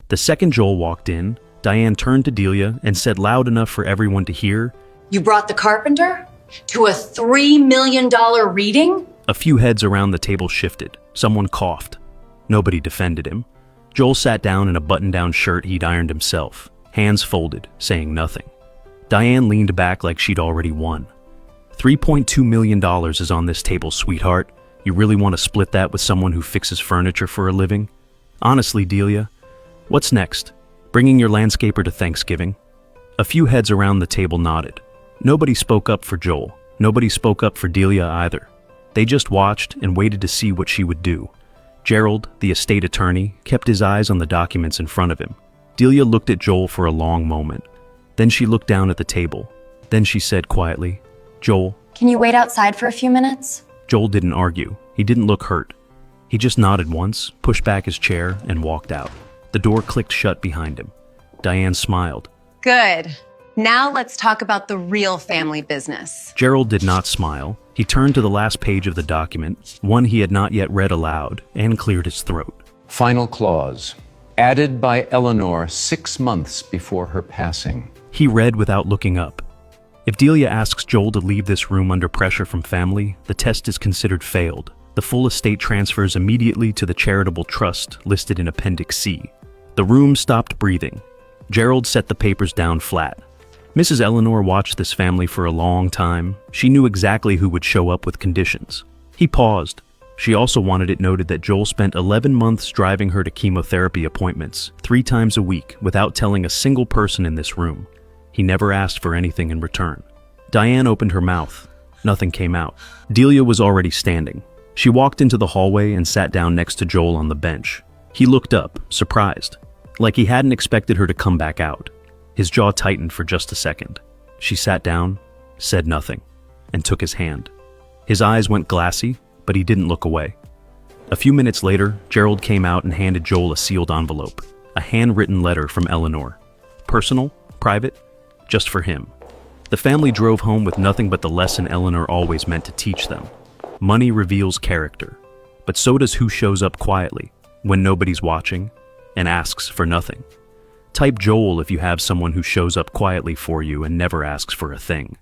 The second Joel walked in, Diane turned to Delia and said loud enough for everyone to hear, "You brought the carpenter? To a $3 million reading?" A few heads around the table shifted. Someone coughed. Nobody defended him. Joel sat down in a button-down shirt he'd ironed himself, hands folded, saying nothing. Diane leaned back like she'd already won. $3.2 million is on this table, sweetheart. You really want to split that with someone who fixes furniture for a living? Honestly, Delia, what's next? Bringing your landscaper to Thanksgiving? A few heads around the table nodded. Nobody spoke up for Joel. Nobody spoke up for Delia either. They just watched and waited to see what she would do. Gerald, the estate attorney, kept his eyes on the documents in front of him. Delia looked at Joel for a long moment. Then she looked down at the table. Then she said quietly, "Joel." "Can you wait outside for a few minutes?" Joel didn't argue. He didn't look hurt. He just nodded once, pushed back his chair, and walked out. The door clicked shut behind him. Diane smiled. Good. Now let's talk about the real family business. Gerald did not smile. He turned to the last page of the document, one he had not yet read aloud, and cleared his throat. Final clause. Added by Eleanor 6 months before her passing. He read without looking up. If Delia asks Joel to leave this room under pressure from family, the test is considered failed. The full estate transfers immediately to the charitable trust listed in Appendix C. The room stopped breathing. Gerald set the papers down flat. Mrs. Eleanor watched this family for a long time. She knew exactly who would show up with conditions. He paused. She also wanted it noted that Joel spent 11 months driving her to chemotherapy appointments 3 times a week without telling a single person in this room. He never asked for anything in return. Diane opened her mouth. Nothing came out. Delia was already standing. She walked into the hallway and sat down next to Joel on the bench. He looked up, surprised, like he hadn't expected her to come back out. His jaw tightened for just a second. She sat down, said nothing, and took his hand. His eyes went glassy, but he didn't look away. A few minutes later, Gerald came out and handed Joel a sealed envelope, a handwritten letter from Eleanor. Personal, private, just for him. The family drove home with nothing but the lesson Eleanor always meant to teach them. Money reveals character, but so does who shows up quietly, when nobody's watching, and asks for nothing. Type Joel if you have someone who shows up quietly for you and never asks for a thing.